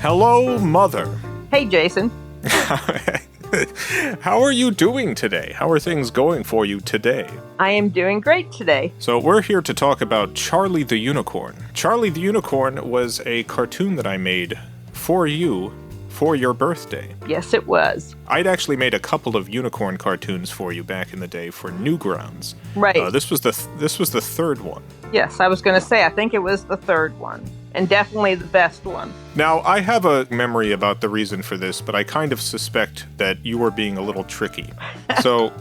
Hello, Mother. Hey, Jason. How are you doing today? How are things going for you today? I am doing great today. So we're here to talk about Charlie the Unicorn. Charlie the Unicorn was a cartoon that I made for you for your birthday. Yes, it was. I'd actually made a couple of unicorn cartoons for you back in the day for Newgrounds. Right. This was the third one. Yes, I was going to say, I think it was the third one. And definitely the best one. Now, I have a memory about the reason for this, but I kind of suspect that you were being a little tricky. So,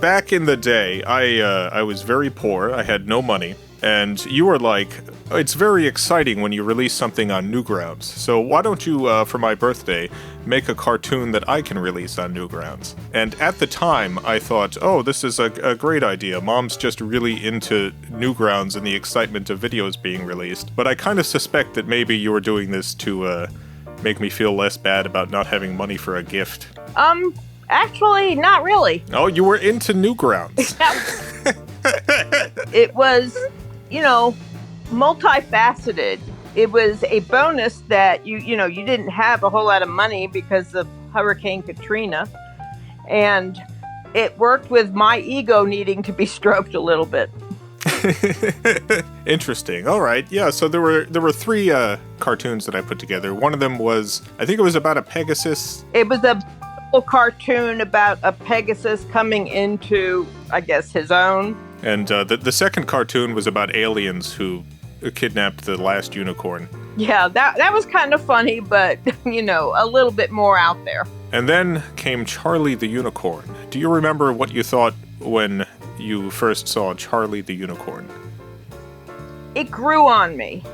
back in the day, I was very poor. I had no money. And you were like, it's very exciting when you release something on Newgrounds. So why don't you, for my birthday, make a cartoon that I can release on Newgrounds? And at the time, I thought, oh, this is a great idea. Mom's just really into Newgrounds and the excitement of videos being released. But I kind of suspect that maybe you were doing this to make me feel less bad about not having money for a gift. Actually, not really. Oh, you were into Newgrounds. It was, multifaceted. It was a bonus that you didn't have a whole lot of money because of Hurricane Katrina, and it worked with my ego needing to be stroked a little bit. Interesting. All right. Yeah. So there were three cartoons that I put together. One of them was, I think it was about a Pegasus. It was a little cartoon about a Pegasus coming into, I guess, his own. And the second cartoon was about aliens who kidnapped the last unicorn. Yeah, that was kind of funny, but, a little bit more out there. And then came Charlie the Unicorn. Do you remember what you thought when you first saw Charlie the Unicorn? It grew on me.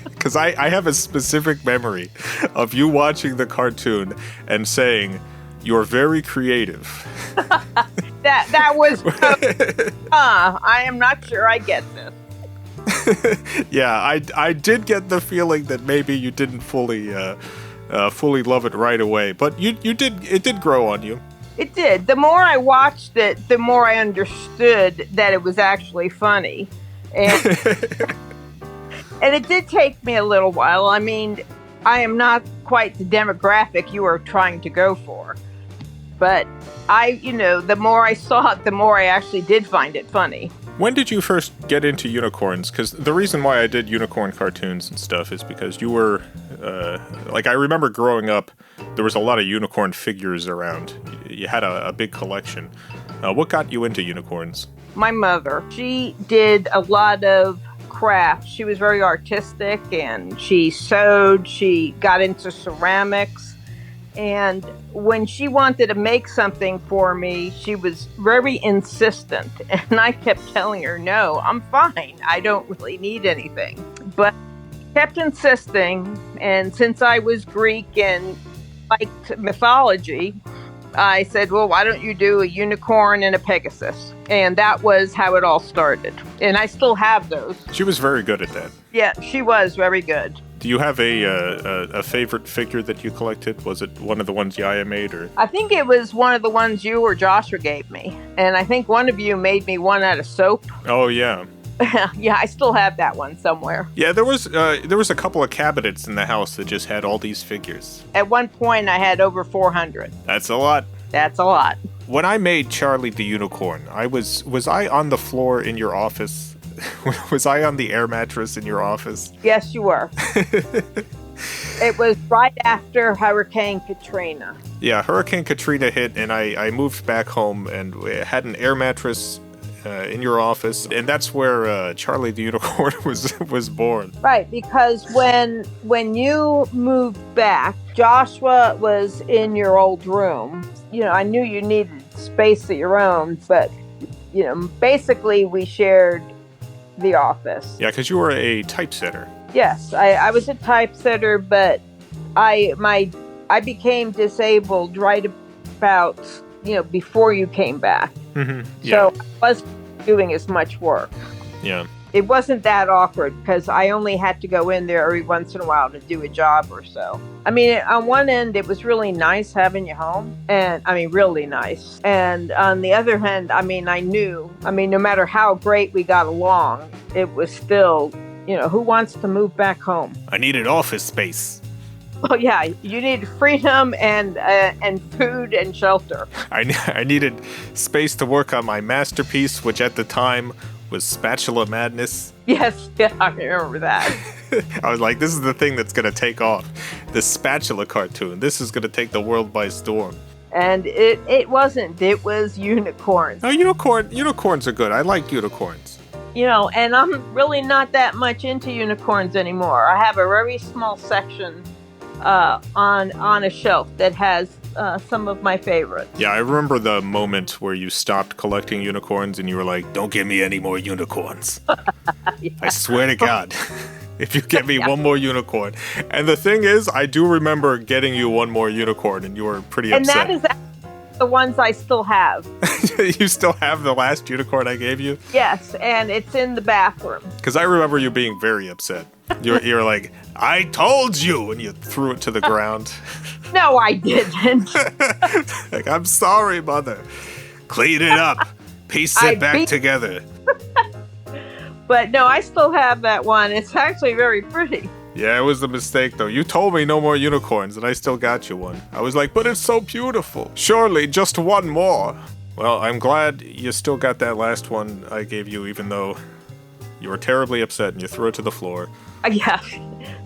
Because I have a specific memory of you watching the cartoon and saying, "You're very creative." That was, I am not sure I get this. Yeah, I did get the feeling that maybe you didn't fully love it right away, but it did grow on you. It did. The more I watched it, the more I understood that it was actually funny. And, and it did take me a little while. I mean, I am not quite the demographic you are trying to go for. But the more I saw it, the more I actually did find it funny. When did you first get into unicorns? Because the reason why I did unicorn cartoons and stuff is because you were, I remember growing up, there was a lot of unicorn figures around. You had a big collection. What got you into unicorns? My mother. She did a lot of crafts. She was very artistic, and she sewed. She got into ceramics. And when she wanted to make something for me, she was very insistent. And I kept telling her, no, I'm fine. I don't really need anything. But she kept insisting. And since I was Greek and liked mythology, I said, well, why don't you do a unicorn and a Pegasus? And that was how it all started. And I still have those. She was very good at that. Yeah, she was very good. Do you have a favorite figure that you collected? Was it one of the ones Yaya made, or? I think it was one of the ones you or Joshua gave me. And I think one of you made me one out of soap. Oh, yeah. Yeah, I still have that one somewhere. Yeah, there was a couple of cabinets in the house that just had all these figures. At one point, I had over 400. That's a lot. That's a lot. When I made Charlie the Unicorn, was I on the floor in your office? Was I on the air mattress in your office? Yes, you were. It was right after Hurricane Katrina. Yeah, Hurricane Katrina hit, and I moved back home and had an air mattress in your office, and that's where Charlie the Unicorn was born. Right, because when you moved back, Joshua was in your old room. I knew you needed space of your own, but basically we shared the office. Yeah, because you were a typesetter. Yes, I was a typesetter, but I became disabled right about before you came back. Mm-hmm. Yeah. So I wasn't doing as much work. Yeah. It wasn't that awkward because I only had to go in there every once in a while to do a job or so. I mean, on one end, it was really nice having you home, and really nice. And on the other hand, I knew, no matter how great we got along, it was still who wants to move back home? I needed office space. Oh yeah, you need freedom and food and shelter. I needed space to work on my masterpiece, which at the time was Spatula Madness. Yes, yeah, I remember that. I was like, this is the thing that's going to take off. The Spatula cartoon. This is going to take the world by storm. And it wasn't. It was unicorns. No, unicorns are good. I like unicorns. And I'm really not that much into unicorns anymore. I have a very small section on a shelf that has some of my favorites. Yeah, I remember the moment where you stopped collecting unicorns and you were like, don't give me any more unicorns. Yeah. I swear to God, if you get me one more unicorn. And the thing is, I do remember getting you one more unicorn and you were pretty upset. And that is the ones I still have. You still have the last unicorn I gave you? Yes, and it's in the bathroom. Because I remember you being very upset. You're like, I told you, and you threw it to the ground. No, I didn't. Like, I'm sorry, Mother. Clean it up. Piece it back together. But no, I still have that one. It's actually very pretty. Yeah, it was a mistake, though. You told me no more unicorns, and I still got you one. I was like, but it's so beautiful. Surely, just one more. Well, I'm glad you still got that last one I gave you, even though you were terribly upset and you threw it to the floor. Yeah.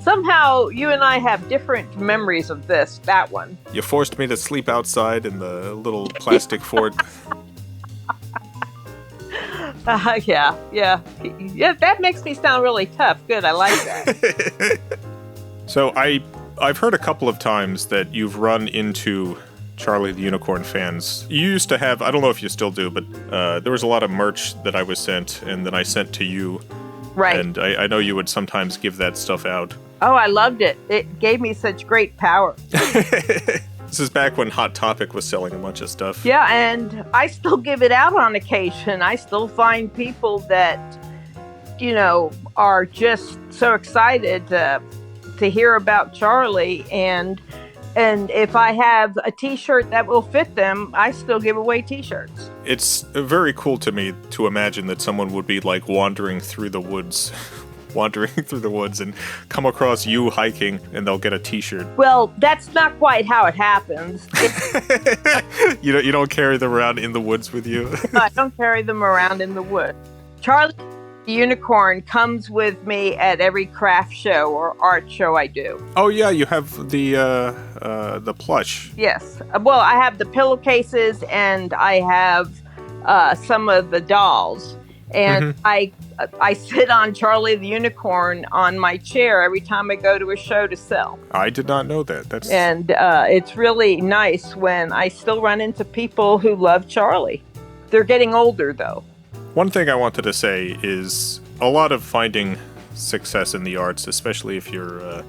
Somehow, you and I have different memories of that one. You forced me to sleep outside in the little plastic fort. Yeah. That makes me sound really tough. Good, I like that. So I've heard a couple of times that you've run into Charlie the Unicorn fans. You used to have, I don't know if you still do, but there was a lot of merch that I was sent and then I sent to you. Right. And I know you would sometimes give that stuff out. Oh, I loved it. It gave me such great power. This is back when Hot Topic was selling a bunch of stuff. Yeah, and I still give it out on occasion. I still find people that, are just so excited to hear about Charlie. And if I have a T-shirt that will fit them, I still give away T-shirts. It's very cool to me to imagine that someone would be like wandering through the woods and come across you hiking and they'll get a T-shirt. Well, that's not quite how it happens. You don't carry them around in the woods with you? I don't carry them around in the woods. Charlie the Unicorn comes with me at every craft show or art show I do. Oh yeah, you have the plush. Yes. Well, I have the pillowcases and I have some of the dolls. And I sit on Charlie the Unicorn on my chair every time I go to a show to sell. I did not know that. And it's really nice when I still run into people who love Charlie. They're getting older, though. One thing I wanted to say is a lot of finding success in the arts, especially if you're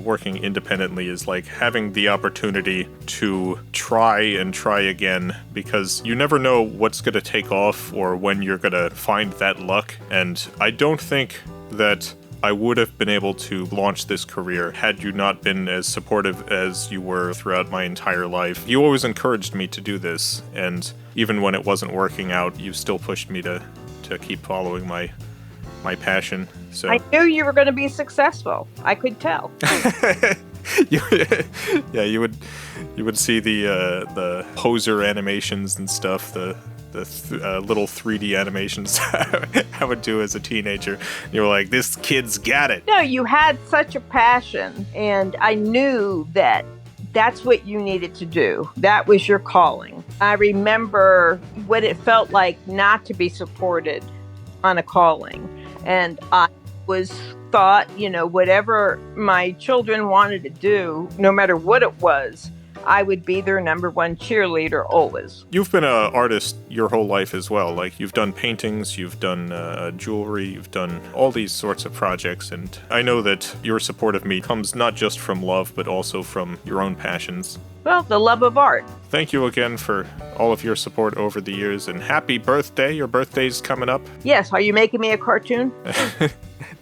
working independently, is like having the opportunity to try again, because you never know what's going to take off or when you're going to find that luck. And I don't think that I would have been able to launch this career had you not been as supportive as you were throughout my entire life. You always encouraged me to do this, and even when it wasn't working out, you still pushed me to keep following my passion. So I knew you were going to be successful. I could tell. You would see the poser animations and stuff, the little 3D animations I would do as a teenager. You were like, this kid's got it. No, you had such a passion, and I knew that that's what you needed to do. That was your calling. I remember what it felt like not to be supported on a calling. And I thought, whatever my children wanted to do, no matter what it was, I would be their number one cheerleader always. You've been an artist your whole life as well. Like, you've done paintings, you've done jewelry, you've done all these sorts of projects. And I know that your support of me comes not just from love, but also from your own passions. Well, the love of art. Thank you again for all of your support over the years, and happy birthday. Your birthday's coming up. Yes, are you making me a cartoon?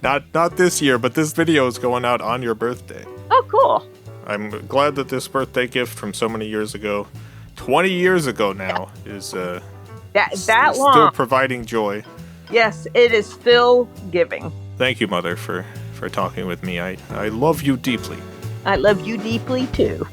Not this year, but this video is going out on your birthday. Oh, cool. I'm glad that this birthday gift from so many years ago, 20 years ago now, is that long. Still providing joy. Yes, it is still giving. Thank you, Mother, for talking with me. I love you deeply. I love you deeply too.